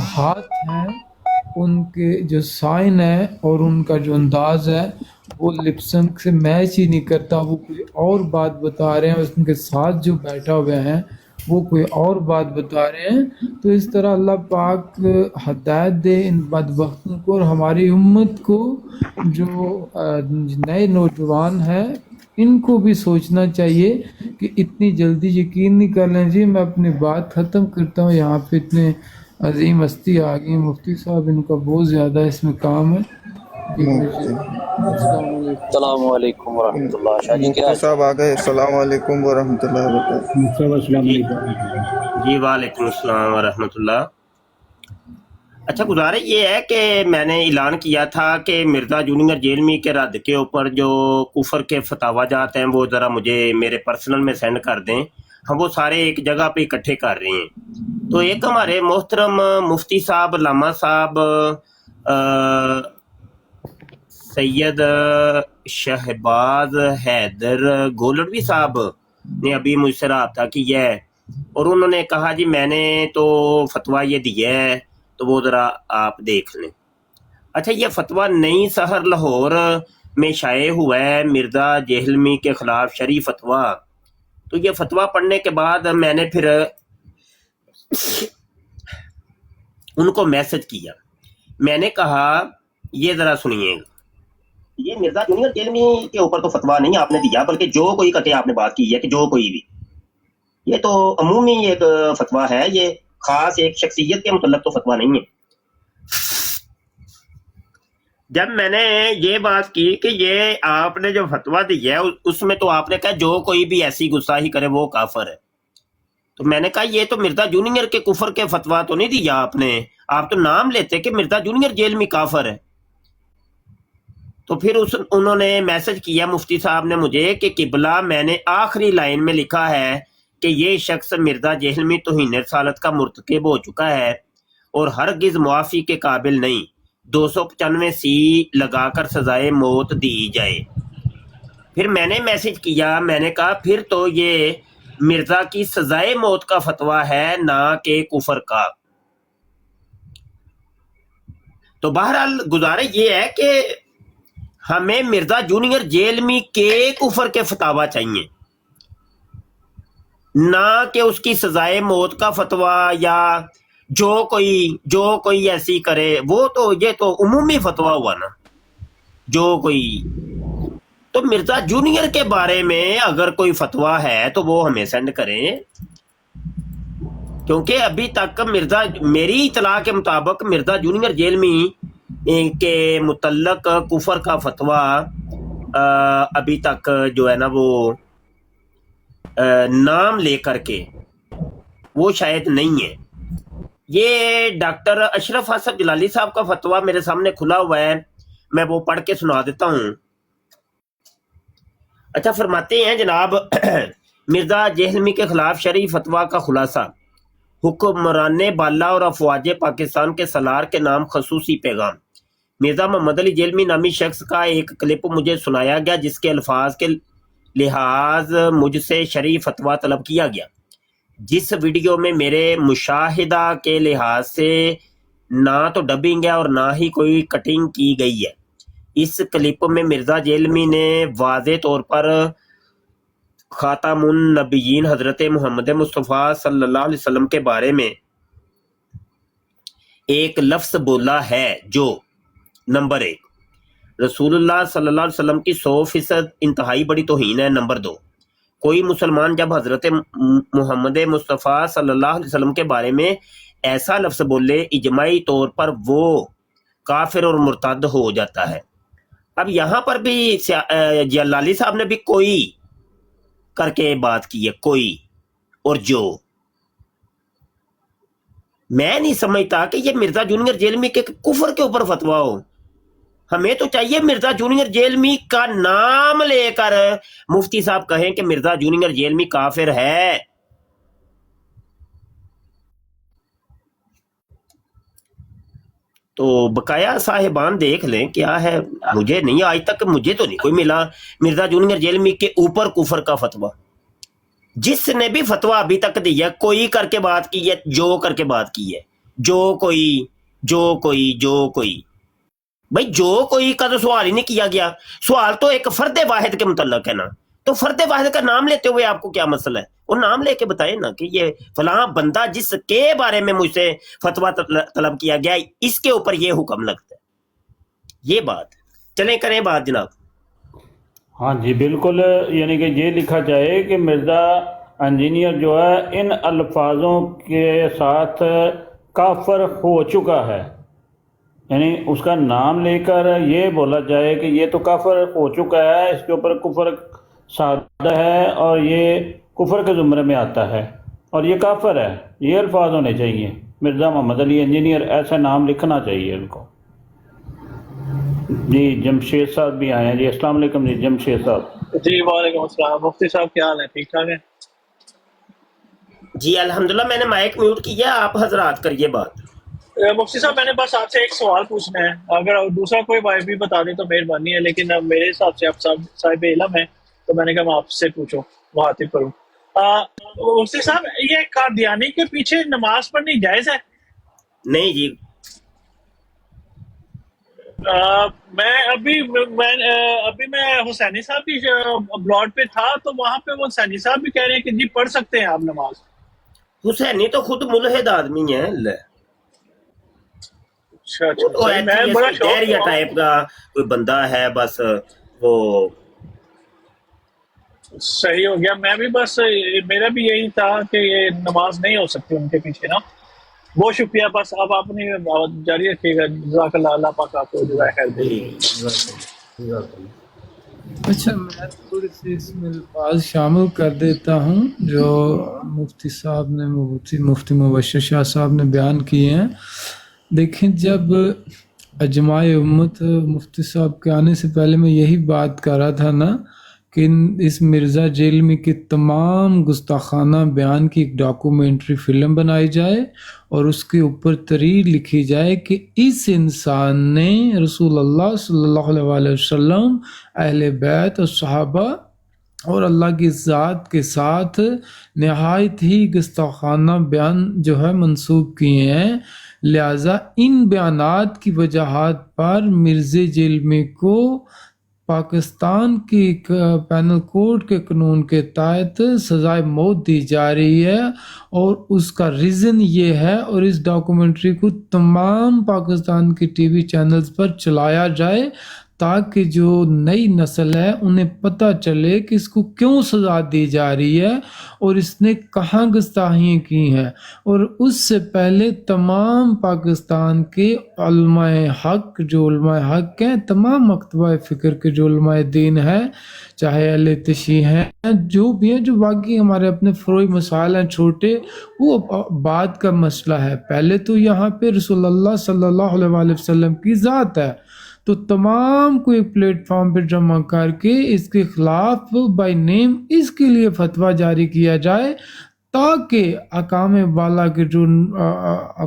ہاتھ ہیں ان کے جو سائن ہے اور ان کا جو انداز ہے وہ لپ سنک سے میچ ہی نہیں کرتا، وہ کوئی اور بات بتا رہے ہیں، ان کے ساتھ جو بیٹھا ہوئے ہیں وہ کوئی اور بات بتا رہے ہیں۔ تو اس طرح اللہ پاک ہدایت دے ان بدبختوں کو، اور ہماری امت کو جو نئے نوجوان ہیں ان کو بھی سوچنا چاہیے کہ اتنی جلدی یقین نہیں کر لیں۔ جی میں اپنی بات ختم کرتا ہوں، یہاں پہ اتنے عظیم ہستی آ گئی، مفتی صاحب ان کا بہت زیادہ اس میں کام ہے۔ جی مجھے السلام علیکم۔ السلام علیکم ورحمۃ اللہ۔ شاہ جی کیا مفتی حال چال؟ صاحب آ گئے، السلام علیکم ورحمۃ اللہ وبرکاتہ۔ السلام جی علیکم۔ جی وعلیکم السلام ورحمۃ اللہ۔ اچھا گزارش یہ ہے کہ میں نے اعلان کیا تھا کہ مرزا جونیئر جیلمی کے رد کے اوپر جو کفر کے فتاوا جات ہیں وہ ذرا مجھے میرے پرسنل میں سینڈ کر دیں، ہم وہ سارے ایک جگہ پہ اکٹھے کر رہے ہیں۔ تو ایک ہمارے محترم مفتی صاحب علامہ صاحب سید شہباز حیدر گولڑوی صاحب نے ابھی مجھ سے رابطہ کیا ہے، اور انہوں نے کہا جی میں نے تو فتویٰ یہ دیا ہے تو وہ ذرا آپ دیکھ لیں۔ اچھا یہ فتویٰ نئی سحر لاہور میں شائع ہوا ہے مرزا جہلمی کے خلاف شرعی فتویٰ۔ تو یہ فتویٰ پڑھنے کے بعد میں نے پھر ان کو میسج کیا، میں نے کہا یہ ذرا سنیے گا، یہ مرزا جونیئر جیلمی کے اوپر تو فتویٰ نہیں آپ نے دیا، بلکہ جو کوئی کہتے آپ نے بات کی ہے کہ جو کوئی بھی، یہ تو عمومی ایک فتویٰ ہے، یہ خاص ایک شخصیت کے متعلق تو فتویٰ نہیں ہے۔ جب میں نے یہ بات کی کہ یہ آپ نے جو فتویٰ دی ہے اس میں تو آپ نے کہا جو کوئی بھی ایسی گستاخی کرے وہ کافر ہے، تو میں نے کہا یہ تو مرزا جونیئر کے کفر کے فتویٰ تو نہیں دیا آپ نے، آپ تو نام لیتے کہ مرزا جونیئر جیلمی کافر ہے۔ تو پھر انہوں نے میسج کیا مفتی صاحب نے مجھے کہ قبلہ میں نے آخری لائن میں لکھا ہے کہ یہ شخص مرزا جہلمی توہین رسالت کا مرتکب ہو چکا ہے اور ہرگز معافی کے قابل نہیں، 295 سی لگا کر سزائے موت دی جائے۔ پھر میں نے میسج کیا، میں نے کہا پھر تو یہ مرزا کی سزائے موت کا فتویٰ ہے نہ کہ کفر کا۔ تو بہرحال گزارش یہ ہے کہ ہمیں مرزا جونیئر جیلمی کے کفر کے فتاوا چاہیے، نہ کہ اس کی سزائے موت کا فتویٰ یا جو کوئی ایسی کرے، وہ تو یہ تو عمومی فتویٰ ہوا نا، جو کوئی۔ تو مرزا جونیئر کے بارے میں اگر کوئی فتویٰ ہے تو وہ ہمیں سینڈ کریں، کیونکہ ابھی تک میری اطلاع کے مطابق مرزا جونیئر جیلمی کے متعلق کفر کا فتویٰ ابھی تک جو ہے نا وہ نام لے کر کے وہ شاید نہیں ہے۔ یہ ڈاکٹر اشرف حسن جلالی صاحب کا فتویٰ میرے سامنے کھلا ہوا ہے، میں وہ پڑھ کے سنا دیتا ہوں۔ اچھا فرماتے ہیں جناب مرزا جہلمی کے خلاف شرعی فتویٰ کا خلاصہ، حکمران بالا اور افواج پاکستان کے سالار کے نام خصوصی پیغام۔ مرزا محمد علی جیلمی نامی شخص کا ایک کلپ مجھے سنایا گیا جس کے الفاظ کے لحاظ مجھ سے شرعی فتویٰ طلب کیا گیا۔ جس ویڈیو میں میرے مشاہدہ کے لحاظ سے نہ تو ڈبنگ ہے اور نہ ہی کوئی کٹنگ کی گئی ہے، اس کلپ میں مرزا جیلمی نے واضح طور پر خاتم النبیین حضرت محمد مصطفیٰ صلی اللہ علیہ وسلم کے بارے میں ایک لفظ بولا ہے جو نمبر 1 رسول اللہ صلی اللہ علیہ وسلم کی 100% انتہائی بڑی توہین ہے، نمبر 2 کوئی مسلمان جب حضرت محمد مصطفیٰ صلی اللہ علیہ وسلم کے بارے میں ایسا لفظ بولے اجماعی طور پر وہ کافر اور مرتد ہو جاتا ہے۔ اب یہاں پر بھی جلالی صاحب نے بھی کوئی کر کے بات کی ہے، کوئی اور جو، میں نہیں سمجھتا کہ یہ مرزا جونیئر جیلمی کے کفر کے اوپر فتویٰ ہو۔ ہمیں تو چاہیے مرزا جونیئر جیلمی کا نام لے کر مفتی صاحب کہیں کہ مرزا جونیئر جیلمی کافر ہے۔ تو بقایا صاحبان دیکھ لیں کیا ہے، مجھے نہیں، آج تک مجھے تو نہیں کوئی ملا مرزا جونیئر جیلمی کے اوپر کفر کا فتویٰ۔ جس نے بھی فتویٰ ابھی تک دیا کوئی کر کے بات کی ہے، جو کر کے بات کی ہے، जो कोई भाई जो कोई का तो सवाल ही नहीं किया गया। सवाल तो एक फर्द वाहिद के मुतल्लक है ना, तो फर्द वाहिद का नाम लेते हुए आपको क्या मसला है? वो नाम लेके बताए ना कि ये फलां बंदा जिसके बारे में मुझसे फतवा तलब किया गया, इसके ऊपर ये हुक्म लगता है। ये बात चलें, करें बात जनाब। हाँ जी बिल्कुल, यानी कि ये लिखा जाए कि मिर्ज़ा इंजीनियर जो है इन अल्फाजों के साथ काफर हो चुका है, यानी उसका नाम लेकर ये बोला जाए कि ये तो काफर हो चुका है, इसके ऊपर कुफर सादा है और ये कुफर के ज़ुमरे में आता है और ये काफर है। ये अल्फाज होने चाहिए, मिर्ज़ा मोहम्मद अली इंजीनियर ऐसा नाम लिखना चाहिए इनको। जी जमशेद साहब भी आए हैं जी, अस्सलाम वालेकुम जी जमशेद साहब। जी वालेकुम अस्सलाम। मुफ्ती साहब क्या हाल है, ठीक ठाक है? जी अल्हम्दुलिल्लाह, मैंने माइक म्यूट किया, आप हजरात करिए बात। मुफ्ती साहब मैंने बस आपसे एक सवाल पूछना है, अगर दूसरा कोई भाई भी बता दे तो मेहरबानी है, लेकिन अब मेरे हिसाब से आप साहिब इल्म है तो मैंने कहा मैं आपसे पूछूं, मुखातिब करूं। मुफ्ती साहब ये कादियानी के पीछे नमाज पढ़नी जायज है? नहीं जी, मैं हुसैनी साहब की ब्लॉग पे था तो वहां पे वो हुसैनी साहब भी कह रहे हैं कि जी पढ़ सकते हैं आप नमाज। हुसैनी तो खुद मुल्हिद आदमी है। अच्छा वो तो मैं बड़ा डेरिया टाइप का कोई बंदा है, बस वो सही हो गया। मैं भी बस मेरा भी यही था कि ये नमाज नहीं हो सकती उनके पीछे ना। बहुत शुक्रिया, बस अब आपने जारी रखिएगा। जज़ाकल्लाह, अल्लाह पाक आपको जज़ाए खैर दे। अच्छा, मैं थोड़े से इसमें अल्फाज शामिल कर देता हूँ जो मुफ्ती साहब ने मुफ्ती मुबश्शिर शाह साहब ने बयान किए हैं। देखें, जब अजमाए उम्मत मुफ्ती साहब के आने से पहले मैं यही बात कर रहा था ना कि इस मिर्ज़ा जेलमी के तमाम गुस्ताखाना बयान की एक डॉक्यूमेंट्री फ़िल्म बनाई जाए और उसके ऊपर तहरीर लिखी जाए कि इस इंसान ने रसूलुल्लाह सल्लल्लाहु अलैहि वसल्लम, अहले बैत और सहाबा और अल्लाह की ज़ात के साथ नहायत ही गुस्ताखाना बयान जो है मंसूब किए हैं। लिहाजा इन बयानात की वजहात पर मिर्ज़ा जेलमी को पाकिस्तान की पैनल कोड के कानून के तहत सज़ाए मौत दी जा रही है और उसका रीज़न ये है, और इस डॉक्यूमेंट्री को तमाम पाकिस्तान के टीवी चैनल्स पर चलाया जाए ताकि जो नई नस्ल है उन्हें पता चले कि इसको क्यों सज़ा दी जा रही है और इसने कहाँ गुस्ताखियाँ की हैं। और उससे पहले तमाम पाकिस्तान के उलमाए हक, जो उलमाए हक हैं, तमाम मकतबा फ़िक्र के जो उलमाए दीन है, चाहे अहले तशरीह हैं, जो भी हैं, जो बाकी हमारे अपने फ़रोई मसाइल हैं छोटे, वो बात का मसला है। पहले तो यहाँ पे रसूलुल्लाह सल्लल्लाहु अलैहि वसल्लम की ज़ात है, तो तमाम को एक प्लेटफॉर्म पर जमा करके इसके खिलाफ बाय नेम इसके लिए फतवा जारी किया जाए ताकि अकाम वाला के जो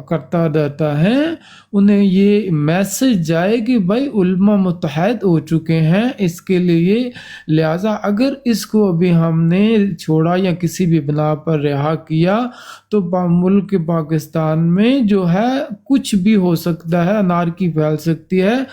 करता रहता है उन्हें ये मैसेज जाए कि भाई उल्मा मुत्तहद हो चुके हैं इसके लिए। लिहाजा अगर इसको अभी हमने छोड़ा या किसी भी बिना पर रिहा किया तो मुल्क पाकिस्तान में जो है कुछ भी हो सकता है, अनारकी फैल सकती है,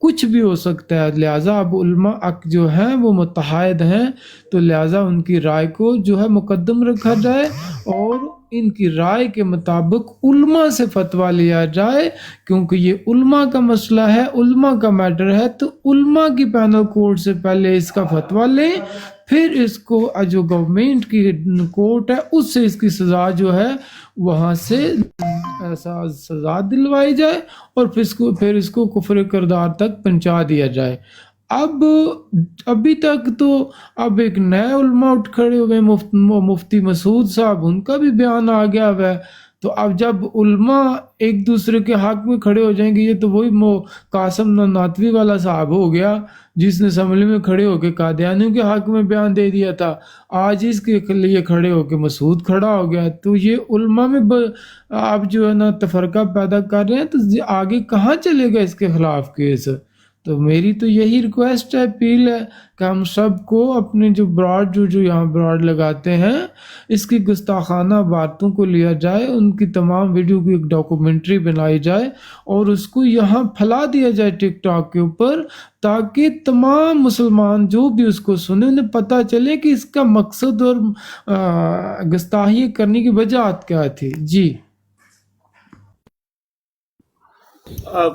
कुछ भी हो सकता है। लिहाजा अब उल्मा जो हैं वो मुत्तहद हैं, तो लिहाजा उनकी राय को जो है मुकद्दम रखा जाए और इनकी राय के मुताबिक उल्मा से फतवा लिया जाए, क्योंकि ये उल्मा का मसला है, उल्मा का मैटर है। तो उल्मा की पैनल कोर्ट से पहले इसका फतवा लें, फिर इसको जो गवर्नमेंट की कोर्ट है उससे इसकी सज़ा जो है वहाँ से ऐसा सज़ा दिलवाई जाए और फिर इसको कुफ्र किरदार तक पहुँचा दिया जाए। अब अभी तक तो अब एक नए उलमा उठ खड़े हुए, मुफ्ती मसूद साहब, उनका भी बयान आ गया है। तो अब जब उलमा एक दूसरे के हक में खड़े हो जाएंगे, ये तो वही कासम नातवी वाला साहब हो गया जिसने असम्बली में खड़े होकर कादियानियों के हक में बयान दे दिया था, आज इसके लिए खड़े होकर मसूद खड़ा हो गया। तो ये उलमा में आप जो है ना तफरका पैदा कर रहे हैं, तो आगे कहाँ चलेगा इसके खिलाफ केस। تو میری تو یہی ریکویسٹ ہے، اپیل ہے کہ ہم سب کو اپنے جو براڈ جو یہاں براڈ لگاتے ہیں اس کی گستاخانہ باتوں کو لیا جائے، ان کی تمام ویڈیو کی ایک ڈاکومنٹری بنائی جائے اور اس کو یہاں پھیلا دیا جائے ٹک ٹاک کے اوپر، تاکہ تمام مسلمان جو بھی اس کو سنیں انہیں پتہ چلے کہ اس کا مقصد اور گستاخی کرنے کی وجہات کیا تھی۔ جی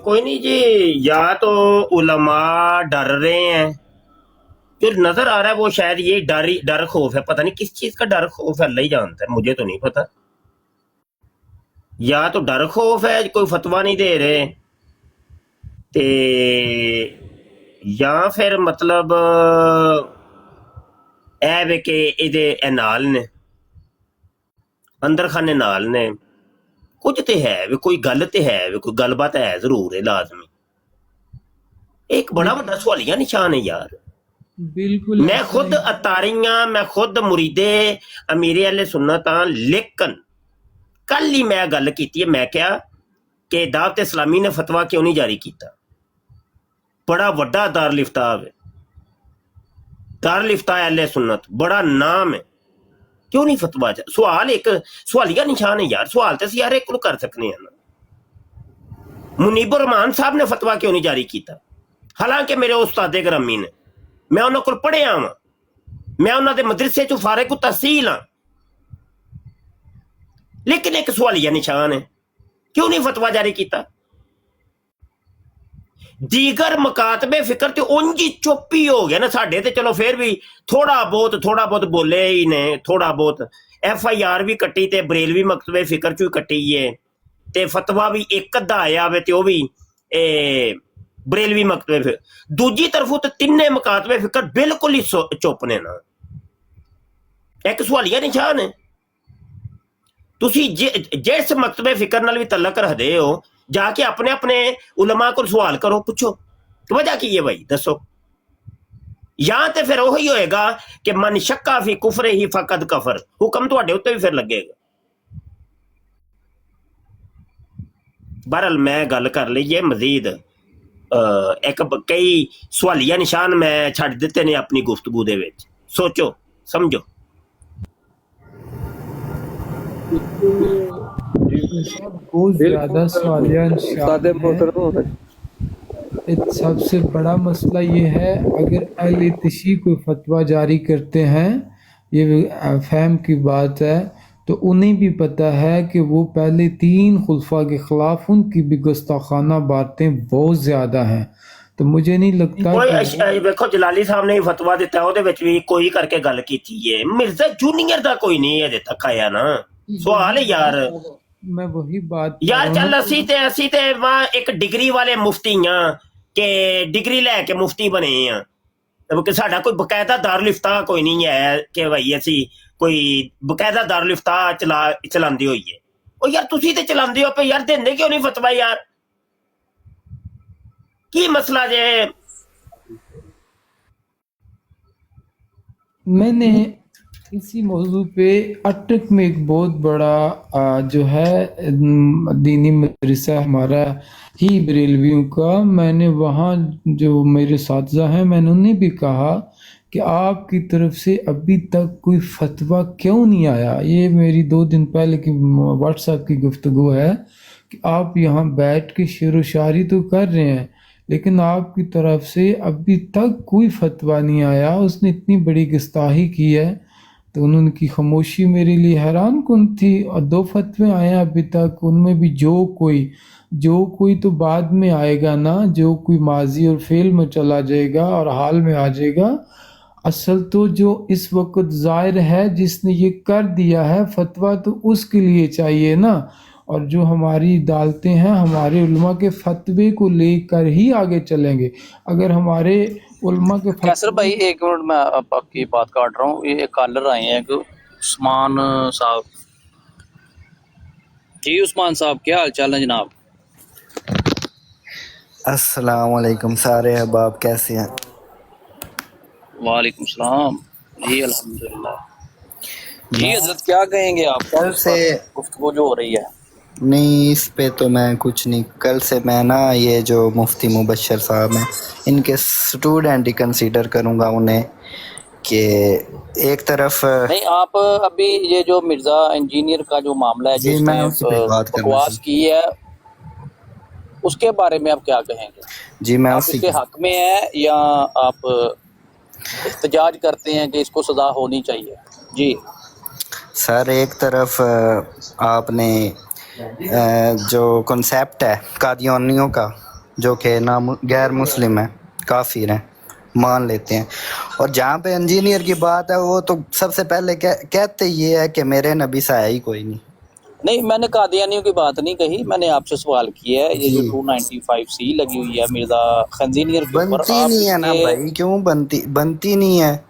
کوئی نہیں جی، یا تو علماء ڈر رہے ہیں، جو نظر آ رہا ہے وہ شاید یہ ڈر خوف ہے، پتہ نہیں کس چیز کا ڈر خوف ہے، اللہ ہی جانتا ہے، مجھے تو نہیں پتہ۔ یا تو ڈر خوف ہے کوئی فتویٰ نہیں دے رہے، تے یا پھر مطلب اے وے کہ اے نال نے اندر خانے نال نے کچھ تے ہے وی، کوئی گل تے ہے وی، کوئی گل بات ہے ضرور ہے لازمی۔ ایک بڑا بڑا سوالیہ نشان ہے یار۔ بالکل میں خود اتاریاں، میں خود مریدے امیر اہل سنت ہاں، لیکن کل ہی میں گل کیتی ہے، میں کیا کہ دعوت اسلامی نے فتویٰ کیوں نہیں جاری کیتا؟ بڑا وڈا دارالفتاء ہے، دارالفتاء اہل سنت، بڑا نام ہے، کیوں نہیں فتویٰ سوال ایک سوالیہ نشان ہے یار، سوال تو ہر ایک کو کر سکنے ہیں نا۔ منیب الرحمان صاحب نے فتویٰ کیوں نہیں جاری کیتا؟ حالانکہ میرے استاد گرامی نے، میں انہوں کو پڑھیا ہاں، میں انہوں دے مدرسے چو فارغ التحصیل ہاں، لیکن ایک سوالیہ نشان ہے، کیوں نہیں فتویٰ جاری کیتا؟ دیگر مکاتب فکر تے اونجی چپی ہو گیا نا ساڈے تے، چلو پھر بھی تھوڑا بہت بولے ہی نے، تھوڑا بہت ایف آئی آر بھی کٹی تے بریلوی مکتب فکر چو کٹی ہے، تے فتویٰ بھی ایک ادھا آیا ہوئے تے وہ بھی بریلوی مکتب فکر، دوجی طرفوں تے تینے مکاتب فکر بالکل ہی چپ نے نا۔ ایک سوالیہ نشان ہے، تسی جس مکتب فکر نال بھی تعلق رکھ دے ہو، جا کے اپنے علماء کو سوال کرو، پوچھو کہ وجہ کی ہے بھائی دسو۔ یا تے پھر وہی ہوئے گا کہ من شکا فی کفر ہی فقد کفر، حکم تواڈے اوتے بھی پھر لگے گا۔ بہرحال میں گل کر لئیے مزید ایک کئی سوالیہ نشان میں چھڈ دیتے نے اپنی گفتگو دے وچ، سوچو سمجھو۔ بہت زیادہ سوالیہ نشان ہے۔ سب سے بڑا مسئلہ یہ ہے، اگر اہل تشیع کوئی فتویٰ جاری کرتے ہیں، یہ فہم کی بات ہے، تو انہیں بھی پتہ ہے کہ وہ پہلے 3 خلفاء کے خلاف ان کی بھی گستاخانہ باتیں بہت زیادہ ہیں، تو مجھے نہیں لگتا کوئی دیکھو جلالی صاحب نے فتویٰ دیتا ہے، وہ بھی کوئی کر کے گل کی ہے، مرزا جونیئر دا کوئی نہیں ہے تک آیا نا۔ سوال ہے یار، میں وہی بات یار چل اسی تے وہاں ایک ڈگری والے مفتی ہاں کہ ڈگری لے کے مفتی بنے ہاں، کہ ساڈا کوئی باقاعدہ دارالفتاء کوئی نہیں ہے کہ بھائی اسی کوئی باقاعدہ دارالفتاء چلاندی ہوئی ہے۔ او یار تسی تے چلاندے ہو پہ یار، دیندے کیوں نہیں فتویٰ یار؟ کی مسئلہ جے؟ میں نے اسی موضوع پہ اٹک میں ایک بہت بڑا جو ہے دینی مدرسہ ہمارا ہی بریلویوں کا، میں نے وہاں جو میرے اساتذہ ہیں میں نے انہیں بھی کہا کہ آپ کی طرف سے ابھی تک کوئی فتویٰ کیوں نہیں آیا؟ یہ میری 2 دن پہلے کی واٹس ایپ کی گفتگو ہے کہ آپ یہاں بیٹھ کے شعر و شاعری تو کر رہے ہیں، لیکن آپ کی طرف سے ابھی تک کوئی فتویٰ نہیں آیا۔ اس نے اتنی بڑی گستاخی کی ہے، تو انہوں کی خاموشی میرے لیے حیران کن تھی۔ اور 2 فتوے آئے ہیں ابھی تک، ان میں بھی جو کوئی تو بعد میں آئے گا نا، جو کوئی ماضی اور فعل میں چلا جائے گا اور حال میں آ جائے گا۔ اصل تو جو اس وقت ظاہر ہے جس نے یہ کر دیا ہے فتویٰ، تو اس کے لیے چاہیے نا، اور جو ہماری عدالتیں ہیں ہمارے علماء کے فتوے کو لے کر ہی آگے چلیں گے۔ اگر ہمارے علماء کے کیسر بھائی 1 منٹ میں آپ کی بات کاٹ رہا ہوں، یہ کالر آئے ہیں کہ عثمان صاحب۔ جی عثمان صاحب کیا حال چال ہے جناب؟ السلام علیکم سارے احباب، کیسے ہیں؟ وعلیکم السلام جی الحمدللہ۔ جی حضرت کیا کہیں گے آپ کل سے گفتگو جو ہو رہی ہے؟ नहीं, इस पे तो मैं कुछ नहीं, कल से मैं ना ये जो मुफ्ती मुबशर साहब हैं इनके स्टूडेंट ही कंसीडर करूँगा उन्हें, कि एक तरफ नहीं, आप अभी ये जो मिर्जा इंजीनियर का जो मामला है, जी मैं उसी पे बात करना बकवास की है, उसके बारे में आप क्या कहेंगे? जी मैं आप उसी इसके हक में हैं या आप एहतजाज करते हैं कि इसको सजा होनी चाहिए? जी सर, एक तरफ आपने जो कॉन्सेप्ट है कादियानियों का, जो कि ना गैर मुस्लिम है, काफिर हैं, मान लेते हैं, और जहाँ पे इंजीनियर की बात है वो तो सबसे पहले कहते ये है कि मेरे नबी से आया ही कोई नहीं। नहीं, मैंने कादियानियों की बात नहीं कही, मैंने आपसे सवाल किया है। ये जो 295C लगी हुई है मिर्जा इंजीनियर के ऊपर, बनती नहीं है ना भाई, क्यों बनती नहीं है?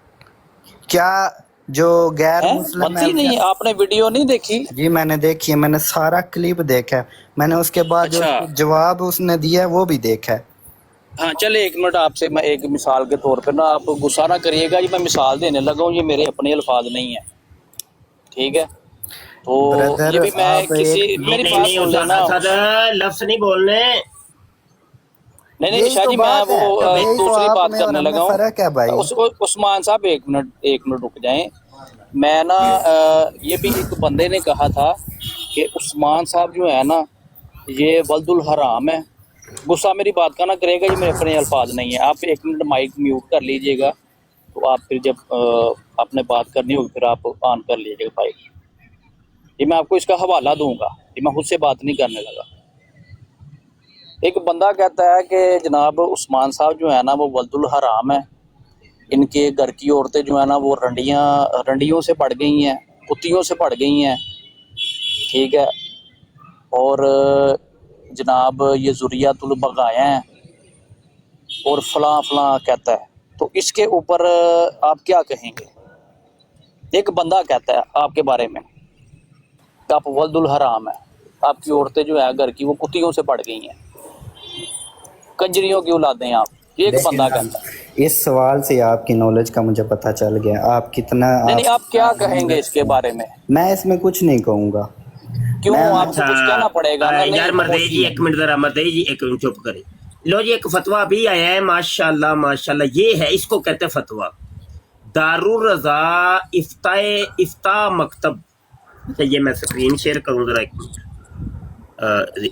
क्या जो गैर मुस्लिम बनती नहीं है? आपने वीडियो नहीं देखी? जी मैंने देखी है, मैंने सारा क्लिप देखा है, मैंने उसके बाद जो जवाब उसने दिया है वो भी देखा है। हाँ चले, एक मिनट आपसे मैं एक मिसाल के तौर पे ना, आप गुस्सा ना करिएगा जी, मैं मिसाल देने लगा हूँ, ये मेरे अपने अल्फाज नहीं है, ठीक है? तो ये भी मैं किसी मेरी बात सुन लेना, लफ्ज नहीं बोलने। नहीं शाह जी, मैं वो दूसरी बात करने लगा हूँ। फर्क है भाई। उस्मान साहब एक मिनट रुक जाएं। मैं ना ये भी एक बंदे ने कहा था कि उस्मान साहब जो है ना ये वल्दुल हराम है। गुस्सा मेरी बात का ना करेगा, ये मेरे अपने अल्फाज नहीं है। आप एक मिनट माइक म्यूट कर लीजिएगा, तो आप फिर जब आपने बात करनी होगी फिर आप ऑन कर लीजिएगा माइक। ये मैं आपको इसका हवाला दूंगा, ये मैं खुद से बात नहीं करने लगा। एक बंदा कहता है कि जनाब उस्मान साहब जो है ना वो वल्दुल हराम है, इनके घर की औरतें जो है ना वो रंडियों से पड़ गई हैं, कुत्तियों से पड़ गई हैं, ठीक है, और जनाब ये ज़ुरियातुल बगाया हैं और फलां फलां कहता है। तो इसके ऊपर आप क्या कहेंगे? एक बंदा कहता है आपके बारे में कि आप वल्दुल हराम है, आपकी औरतें जो है घर की वो कुत्तियों से पड़ गई हैं, कंजरियों की औलादें हैं आप। ये एक बंदा कहता है। इस सवाल से आपकी नॉलेज का मुझे पता चल गया, आप कितना नहीं, आप क्या कहेंगे इसके बारे में? मैं इसमें कुछ नहीं कहूँगा। क्यों? आपको कुछ कहना पड़ेगा ना। यार मर्दई जी एक मिनट, जरा मर्दई जी एक मिनट चुप करें। लो जी, एक फतवा भी आया है, माशाल्लाह माशाल्लाह, ये है, इसको कहते हैं फतवा दारुर रज़ा इफ्ता मकतब। अच्छा ये मैं स्क्रीन शेयर करूँ जरा, एक मिनट।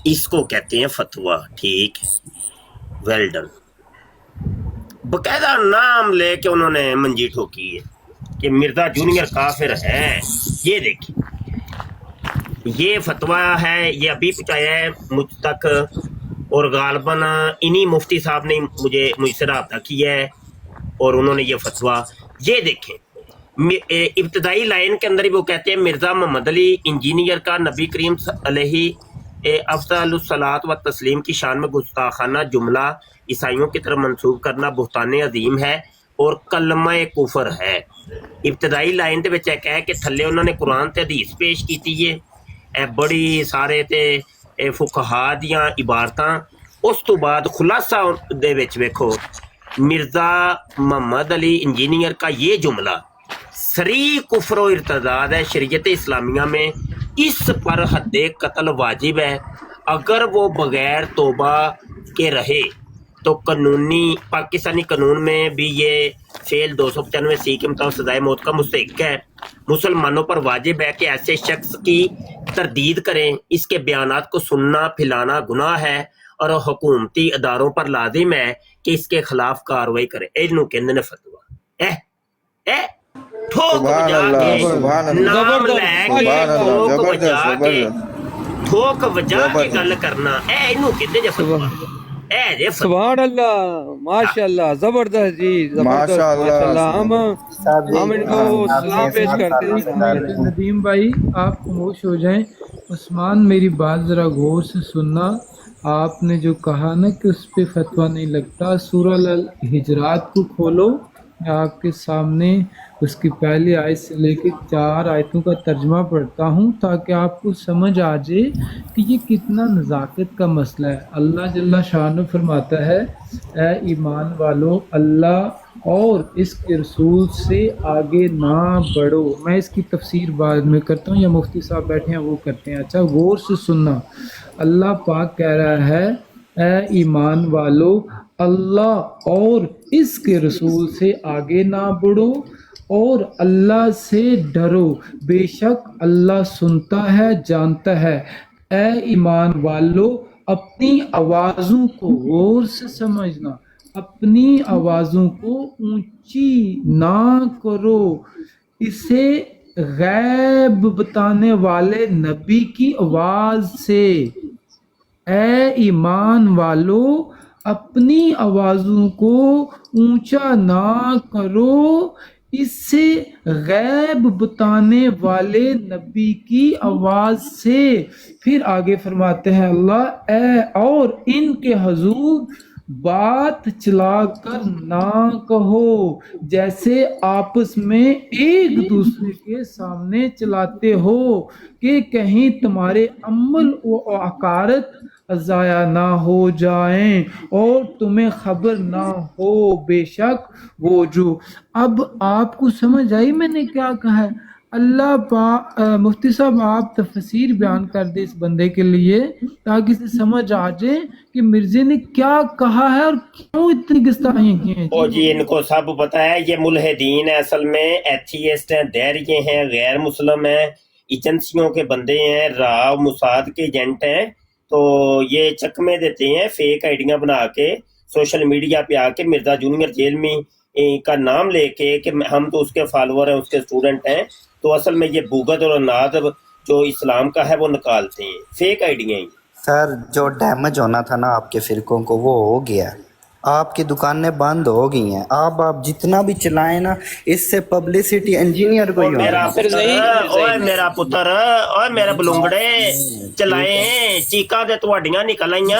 इसको कहते हैं फतवा, ठीक है, वेल डन। बकायदा नाम लेके उन्होंने मंजी ठोकी है कि मिर्जा जूनियर काफिर है। ये देखिए, ये फतवा है, ये अभी पहुंचाया है मुझ तक, और गालबन इन्हीं मुफ्ती साहब ने मुझसे रब्ता किया है, और उन्होंने ये फतवा, ये देखें, इब्तदाई लाइन के अंदर ही वो कहते हैं मिर्जा मोहम्मद अली इंजीनियर का नबी करीम अलैहि अफ़ज़लुस्सलात व तस्लीम की शान में गुस्ताखाना जुमला ईसाइयों की तरफ मंसूब करना बुहतान अजीम है और कलमा कुफर है। इब्तदाई लाइन ਦੇ ਵਿੱਚ ਇਹ ਕਹਿ ਕਿ ਥੱਲੇ ਉਹਨਾਂ ਨੇ ਕੁਰਾਨ ਤੇ ਹਦੀਸ ਪੇਸ਼ ਕੀਤੀ ਹੈ, ਇਹ ਬੜੀ ਸਾਰੇ ਤੇ ਇਹ ਫੁਕਹਾ ਦੀਆਂ ਇਬਾਰਤਾਂ। ਉਸ ਤੋਂ ਬਾਅਦ ਖੁਲਾਸਾ ਦੇ ਵਿੱਚ ਵੇਖੋ, मिर्जा मोहम्मद अली इंजीनियर का ये जुमला सरी कुफ्र व इर्तदाद है शरीयत इस्लामिया में, इस पर हद्दे कत्ल वाजिब है। अगर वो बगैर तौबा के रहे तो कानूनी पाकिस्तानी कानून में भी ये फेल 295C के मुताबिक सजाए मौत का मुस्तहिक है। मुसलमानों पर वाजिब है कि ऐसे शख्स की तरदीद करें, इसके बयानात को सुनना फैलाना गुनाह है और हुकूमती अदारों पर लाजिम है कि इसके खिलाफ कार्रवाई करें। इन्हों कहते ने फतवा ए ठोक बजा के नाम लेके ठोक बजा के गल करना, ए इन्हों कहते ने फतवा। सुभान अल्लाह, माशाअल्लाह, जबरदस्त जी, माशाअल्लाह। हम इनको सलाम पेश करते हैं। नदीम भाई आप खामोश हो जाएं। उस्मान मेरी बात ज़रा गौर से सुनना। आपने जो कहा ना कि उस पर फतवा नहीं लगता, सूरह अल हिजरात को खोलो मैं आपके सामने उसकी पहली आयत से लेकर 4 आयतों का तर्जमा पढ़ता हूँ ताकि आपको समझ आ जाए कि ये कितना नज़ाकत का मसला है। अल्लाह जल्ला शान फरमाता है, ए ईमान वालों, अल्लाह और इसके रसूल से आगे ना बढ़ो। मैं इसकी तफसीर बाद में करता हूँ, या मुफ्ती साहब बैठे हैं वो करते हैं। अच्छा, गौर से सुनना। अल्लाह पाक कह रहा है, ए ईमान वालों, अल्लाह और इसके रसूल से आगे ना बढ़ो और अल्लाह से डरो, बेशक अल्लाह सुनता है, जानता है। ए ईमान वालों, अपनी आवाज़ों को गौर से समझना, अपनी आवाज़ों को ऊंची ना करो, इसे गैब बताने वाले नबी की आवाज़ से। ए ईमान वालों, अपनी आवाज़ों को ऊंचा ना करो, इससे गैब बताने वाले नबी की आवाज़ से। फिर आगे फरमाते हैं अल्लाह, ए और इनके हुजूर बात चलाकर ना कहो, जैसे आपस में एक दूसरे के सामने चलाते हो कि कहीं तुम्हारे अमल व अकारत ज़ाया ना हो जाएं और तुम्हें खबर ना हो, बेशक वो जो। अब आपको समझ आई मैंने क्या कहा है? मुफ्ती साहब आप तफसीर बयान कर दे इस बंदे के लिए ताकि इसे समझ आ जाए कि मिर्जे ने क्या कहा है और क्यों इतनी गुस्ताखियां की हैं। ओ जी, इनको सब पता है, ये मुल्हिदीन है, असल में एथीइस्ट हैं, दैरिये हैं, गैर मुस्लिम हैं, एजेंसियों के बंदे हैं, राव मुसाद के एजेंट हैं। तो ये चकमे देते हैं फेक आइडियां बना के सोशल मीडिया पे आके मिर्जा जूनियर जेल में का नाम लेके कि हम तो उसके फॉलोअर हैं, उसके स्टूडेंट हैं। तो असल में ये बुगत और नाद जो इस्लाम का है वो निकालते हैं, फेक आइडिया ही। सर, जो डैमेज होना था ना आपके फिरकों को वो हो गया है। आपकी दुकानें बंद हो गई हैं। आप जितना भी चलाएं ना, इससे पब्लिसिटी इंजीनियर को ही मेरा पुत्र और मेरा बलूंगड़े चलाए चीका दे ਤੁਹਾਡੀਆਂ ਨਿਕਲ ਆਈਆਂ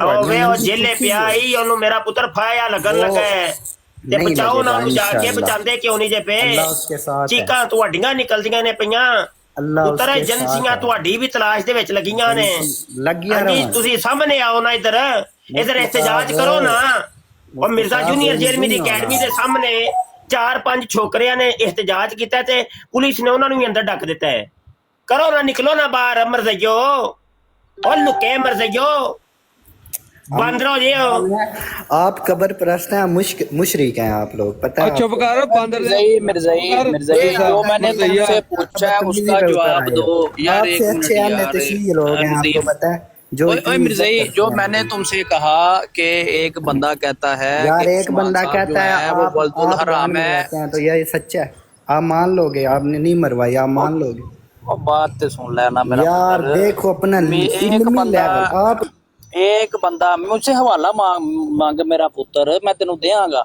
ਓਏ ਉਹ ਜੇਲੇ ਪਿਆ ਹੀ ਉਹਨੂੰ ਮੇਰਾ ਪੁੱਤਰ ਫਾਇਆ ਲੱਗਣ ਲੱਗਾ ਤੇ ਬਚਾਓ ਨਾ ਉਹਨੂੰ ਜਾ ਕੇ ਬਚਾਉਂਦੇ ਕਿਉਂ ਨਹੀਂ ਜੇ ਪੇ ਚੀਕਾਂ ਤੁਹਾਡੀਆਂ ਨਿਕਲਦੀਆਂ ਨੇ ਪਈਆਂ ਪੁੱਤਰ ਏਜੰਸੀਆਂ ਤੁਹਾਡੀ ਵੀ ਤਲਾਸ਼ ਦੇ ਵਿੱਚ ਲੱਗੀਆਂ ਨੇ ਹਾਂਜੀ ਤੁਸੀਂ ਸਾਹਮਣੇ ਆਓ ਨਾ ਇੱਧਰ एहतजाज करो ना। और मिर्जा जूनियर जेल में अकेडमी के सामने 4-5 छोकरिया ने एहतजाज किया ते पुलिस ने उन्होंने भी अंदर डक दिता है। करो ना, निकलो ना बाहर मरजइयो और लुके मरजइयो बंदर हो जाओ। आप कब्र परस्त हैं, मुशरिक हैं आप लोग, पता है? चुप कर बंदर। मिर्ज़ाई जो मैंने तुमसे पूछा है उसका जवाब दो यार। एक मिनट लोग हैं, आपको पता है मिर्ज़ाई, जो मैंने तुमसे कहा कि एक बंदा कहता है यार, एक बंदा कहता है वो वल्दुल हराम है, तो ये सच्चा है, आप मान लोगे? आपने नहीं मरवाई, आप मान लोगे? और बात तो सुन लेना मेरा यार, देखो अपना एक बंदा मुझसे हवाला मांग मेरा पुत्र, मैं तेनू देंगा।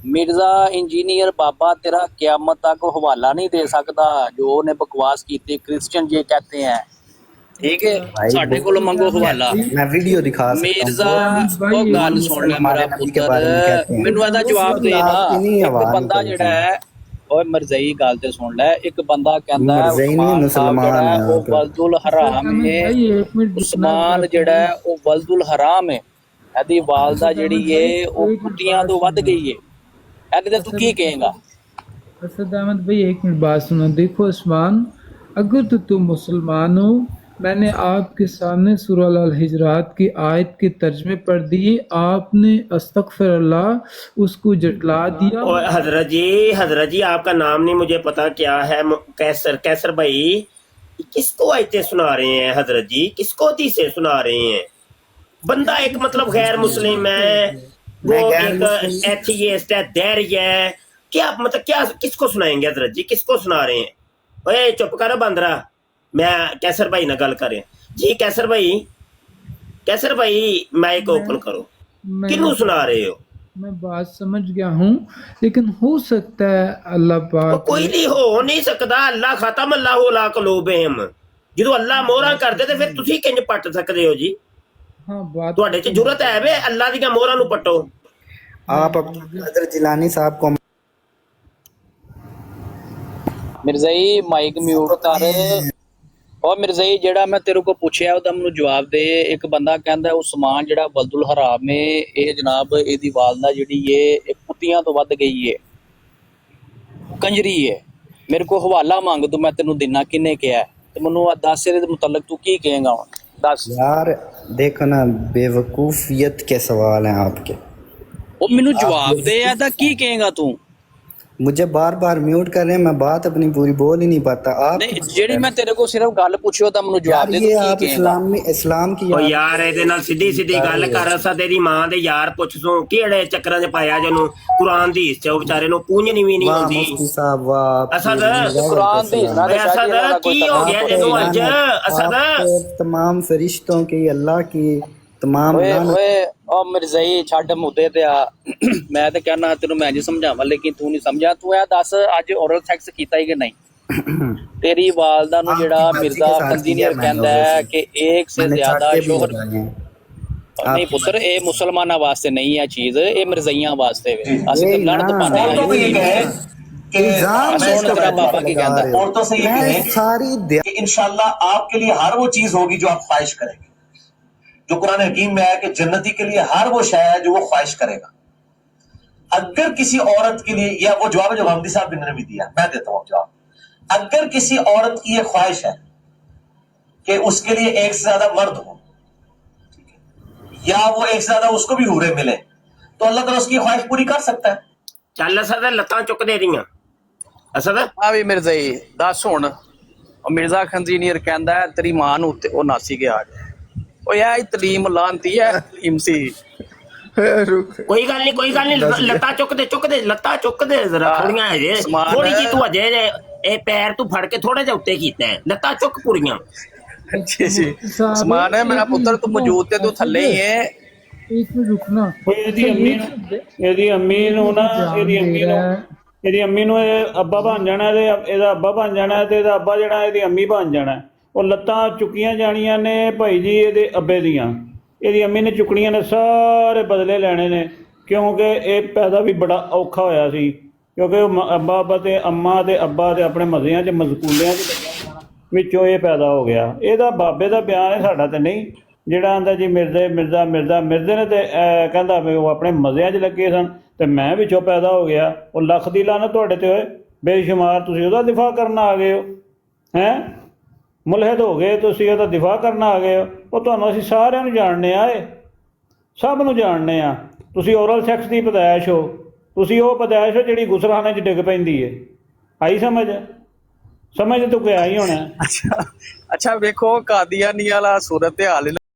मिर्जा इंजीनियर बाबा तेरा क़यामत तक हवाला नहीं दे सकता। जो उन्हें बकवास की थी, क्रिश्चियन ये कहते हैं, ठीक है, साडे कोल मंगो हवाला। मैं वीडियो दिखा मिर्जा वो गल सुन ले मेरा पुत्र, मैनू एदा जवाब दे ना। एक बंदा जेड़ा है, ओए मरज़ई गल ते सुन ले, एक बंदा कहंदा है मुसलमान है वो वल्दुल हराम है, उस्मान जेड़ा है वो वल्दुल हराम है, एदी वालदा जेड़ी है वो कुटियां तो वध गई है। एदे ते तू की कहेगा? असद अहमद भाई एक मिनट बात सुनो। देखो उस्मान, अगर तो तुम मुसलमान हो, मैंने आपके सामने सूरह अल-हिजरात की आयत के तर्जमे पढ़ दिए, आपने अस्तगफिरुल्लाह उसको जटला दिया। और हजरत जी आपका नाम नहीं मुझे पता क्या है? कैसर भाई किसको आयतें सुना रहे हैं हजरत जी? किसको हदीसें सुना रहे हैं? बंदा एक मतलब गैर मुस्लिम है, वो एक एथीइस्ट है, दैरिया है, क्या मतलब क्या किसको सुनाएंगे हजरत जी? किसको सुना रहे हैं? ओए चुप करो बंदरा, मैं कैसर भाई ना गल करें जी। कैसर भाई माइक ओपन करो, किन्नू सुना रहे हो? मैं बात समझ गया हूँ, लेकिन हो सकता है अल्लाह पाक कोई नहीं हो नहीं सकता। अल्लाह खत्म अल्लाह ला कलूबिहिम, जो अल्लाह मोहरा करते ते फिर तुसी किंज पट सकते हो जी? हाँ, बात तुहाडे च जुरत है वे अल्लाह दी मोहरा नू पट्टो। आप कदर जिलानी साहब को ਮਿਰਜ਼ਾਈ ਮਾਈਕ ਮਿਊਟ ਕਰ। ਉਹ ਮਿਰਜ਼ਾਈ ਜਿਹੜਾ ਮੈਂ ਤੇਰੇ ਕੋ ਪੁੱਛਿਆ ਉਹਦਾ ਮੈਨੂੰ ਜਵਾਬ ਦੇ। ਇੱਕ ਬੰਦਾ ਕਹਿੰਦਾ ਉਸਮਾਨ ਜਿਹੜਾ ਵਲਦੁਲ ਹਰਾਮ ਹੈ ਇਹ ਜਨਾਬ ਇਹਦੀ ਵਾਲਦਾ ਜਿਹੜੀ ਇਹ ਕੁੱਤਿਆਂ ਤੋਂ ਵੱਧ ਗਈ ਹੈ, ਕੰਜਰੀ ਹੈ। ਮੇਰੇ ਕੋ ਹਵਾਲਾ ਮੰਗ ਤੂੰ, ਮੈਂ ਤੈਨੂੰ ਦਿਨਾ ਕਿੰਨੇ ਕਿਹਾ ਤੇ ਮੈਨੂੰ ਦੱਸ ਇਹਦੇ ਮੁਤਲਕ ਤੂੰ ਕੀ ਕਹੇਗਾ ਹੁਣ ਦੱਸ यार। देखो ना, बेवकूफियत के सवाल हैं आपके। ਉਹ ਮੈਨੂੰ ਜਵਾਬ ਦੇ ਇਹਦਾ ਕੀ ਕਹੇਗਾ ਤੂੰ। मुझे बार बार म्यूट कर रहे हैं, मैं बात अपनी पूरी बोल ही नहीं पाता। आप ਨਹੀਂ ਜਿਹੜੀ ਮੈਂ ਤੇਰੇ ਕੋ ਸਿਰਫ ਗੱਲ ਪੁੱਛੀ ਉਹਦਾ ਮੈਨੂੰ ਜਵਾਬ ਦੇ ये ਤੂੰ आप ਕੀ ਕਹੇਗਾ। इस्लाम की ਉਹ ਯਾਰ ਇਹਦੇ ਨਾਲ ਸਿੱਧੀ ਸਿੱਧੀ ਗੱਲ ਕਰ। ਅਸਾਂ ਤੇਰੀ ਮਾਂ ਦੇ ਯਾਰ ਪੁੱਛ ਸੋ ਕਿਹੜੇ ਚੱਕਰਾਂ 'ਚ ਪਾਇਆ ਜਿਹਨੂੰ ਕੁਰਾਨ ਦੀ ਹਿੱਸੇ ਉਹ ਵਿਚਾਰੇ ਨੂੰ ਪੂੰਝਣੀ ਵੀ ਨਹੀਂ वाह ਆਉਂਦੀ। मुफ्ती साहब, वाह। ਅਸਦ ਕੁਰਾਨ ਦੀ ਨਾ ਅਸਦ ਕੀ ਹੋ ਗਿਆ ਜਦੋਂ ਅੱਜ ਅਸਦ आपके तमाम फरिश्तों की, अल्लाह की तमाम ਓਏ लानत। ਓਏ ਉਹ ਮਿਰਜ਼ਾਈ ਛੱਡ ਮੁੱਦੇ ਤੇ ਆ। ਮੈਂ ਤੇ ਕਹਿਣਾ ਤੈਨੂੰ ਮੈਂ ਜੀ ਸਮਝਾਵਾਂ ਲੇਕਿਨ ਤੂੰ ਨਹੀਂ ਸਮਝਾ। ਤੂੰ ਇਹ ਦੱਸ ਅੱਜ ਔਰਲ ਸੈਕਸ ਕੀਤਾ ਹੀ ਕਿ ਨਹੀਂ। ਤੇਰੀ ਵਾਲਦਾ ਨੂੰ ਜਿਹੜਾ ਮਿਰਜ਼ਾ ਕੰਜੀਨੀਅਰ ਕਹਿੰਦਾ ਹੈ ਕਿ ਇੱਕ ਸੇ ਜ਼ਿਆਦਾ ਸ਼ੋਹਰ ਨਹੀਂ ਪੁੱਤਰ, ਇਹ ਮੁਸਲਮਾਨਾਂ ਵਾਸਤੇ ਨਹੀਂ ਹੈ ਚੀਜ਼, ਇਹ ਮਿਰਜ਼ਾਈਆਂ ਵਾਸਤੇ ਵੇ। ਅਸੀਂ ਤਾਂ ਲੜਤ ਪਾਉਂਦੇ ਹਾਂ। इल्जाम तेरा पापा की कहता है। औरतों से ये कहें सारी कि इंशाल्लाह आपके लिए हर वो चीज होगी जो आप ख्वाहिश करेंगे, जो कुरान हकीम में है कि जन्नती के लिए हर वो शय है जो वो ख्वाहिश करेगा। अगर किसी औरत के लिए, या वो जवाब है जो हमदी साहब ने भी दिया, मैं देता हूं जवाब। अगर किसी औरत की ये ख्वाहिश है कि उसके लिए एक से ज्यादा मर्द हो, या वो एक से ज्यादा उसको भी हूरे मिले, तो अल्लाह ताला उसकी ख्वाहिश पूरी कर सकता है। ਚੱਲ ਅਸਦ ਲੱਤਾਂ ਚੁੱਕ ਦੇ ਦੀਆਂ ਅਸਦ। ਆ ਵੀ ਮਿਰਜ਼ਾਈ ਦੱਸ ਹੁਣ। ਉਹ ਮਿਰਜ਼ਾ ਖੰਜੀਨੀਅਰ ਕਹਿੰਦਾ ਹੈ ਤੇਰੀ ਮਾਂ ਨੂੰ ਉੱਤੇ ਉਹ ਨਾਸੀ ਗਿਆ। ਉਹ ਯਾਰ ਤਲੀਮ ਲਾਂਤੀ ਹੈ ਇਮਸੀ। ਕੋਈ ਗੱਲ ਨਹੀਂ ਕੋਈ ਗੱਲ ਨਹੀਂ, ਲੱਤਾਂ ਚੁੱਕ ਦੇ ਲੱਤਾਂ ਚੁੱਕ ਦੇ ਜ਼ਰਾ ਥੋੜੀਆਂ ਹਜੇ ਸਮਾਨ ਥੋੜੀ ਜੀ ਤੂੰ ਹਜੇ ਇਹ ਪੈਰ ਤੂੰ ਫੜ ਕੇ ਥੋੜਾ ਜਿਹਾ ਉੱਤੇ ਕੀਤਾ ਹੈ, ਲੱਤਾਂ ਚੁੱਕ ਪੂਰੀਆਂ। ਜੀ ਜੀ ਸਮਾਨ ਹੈ ਮੇਰਾ ਪੁੱਤਰ, ਤੂੰ ਮੌਜੂਦ ਤੇ ਤੂੰ ਥੱਲੇ ਹੀ ਹੈ। एक मिनट रुकना। ਇਹਦੀ ਅੰਮੀ ਨੂੰ ਇਹ ਅੱਬਾ ਬਣ ਜਾਣਾ ਤੇ ਇਹਦਾ ਅੱਬਾ ਬਣ ਜਾਣਾ ਤੇ ਇਹਦਾ ਅੱਬਾ ਜਿਹੜਾ ਇਹਦੀ ਅੰਮੀ ਬਣ ਜਾਣਾ। ਉਹ ਲੱਤਾਂ ਚੁੱਕੀਆਂ ਜਾਣੀਆਂ ਨੇ ਭਾਈ ਜੀ ਇਹਦੇ ਅੱਬੇ ਦੀਆਂ, ਇਹਦੀ ਅੰਮੀ ਨੇ ਚੁੱਕਣੀਆਂ ਨੇ, ਸਾਰੇ ਬਦਲੇ ਲੈਣੇ ਨੇ। ਕਿਉਂਕਿ ਇਹ ਪੈਦਾ ਵੀ ਬੜਾ ਔਖਾ ਹੋਇਆ ਸੀ, ਕਿਉਂਕਿ ਅੱਬਾ ਤੇ ਅੰਮਾ ਤੇ ਅੱਬਾ ਤੇ ਆਪਣੇ ਮਜ਼ਿਆਂ 'ਚ ਮਜ਼ਕੂਲਿਆਂ 'ਚ ਵਿੱਚੋਂ ਇਹ ਪੈਦਾ ਹੋ ਗਿਆ। ਇਹਦਾ ਬਾਬੇ ਦਾ ਬਿਆਨ ਹੈ, ਸਾਡਾ ਤੇ ਨਹੀਂ। ਜਿਹੜਾ ਆਂਦਾ ਜੀ ਮਿਰਜ਼ੇ ਨੇ ਤੇ ਕਹਿੰਦਾ ਵੀ ਉਹ ਆਪਣੇ ਮਜ਼ਿਆਂ 'ਚ ਲੱਗੇ ਸਨ ਤੇ ਮੈਂ ਵਿੱਚੋਂ ਪੈਦਾ ਹੋ ਗਿਆ। ਉਹ ਲੱਖ ਦੀ ਲਾਨਤ ਤੁਹਾਡੇ ਤੇ ਹੋਏ ਬੇਸ਼ੁਮਾਰ, ਤੁਸੀਂ ਉਹਦਾ ਦਿਫਾਅ ਕਰਨ ਆ ਗਏ ਹੋ ਹੈਂ। ਮੁਲਹਿਦ ਹੋ ਗਏ ਤੁਸੀਂ, ਉਹਦਾ ਦਿਫਾਅ ਕਰਨ ਆ ਗਏ ਹੋ। ਉਹ ਤੁਹਾਨੂੰ ਅਸੀਂ ਸਾਰਿਆਂ ਨੂੰ ਜਾਣਦੇ ਆ, ਇਹ ਸਭ ਨੂੰ ਜਾਣਦੇ ਆ। ਤੁਸੀਂ ਔਰਲ ਸੈਕਸ ਦੀ ਪਦਾਇਸ਼ ਹੋ, ਤੁਸੀਂ ਉਹ ਪਦਾਇਸ਼ ਹੋ ਜਿਹੜੀ ਗੁਸਲਖਾਨੇ 'ਚ ਡਿੱਗ ਪੈਂਦੀ ਹੈ। ਆਈ ਸਮਝ ਤੂੰ ਕਿਹਾ ਹੀ ਹੋਣਾ। ਅੱਛਾ ਵੇਖੋ ਕਾਦੀਆਨੀ ਵਾਲਾ ਸੂਰਤ ਹਾਲ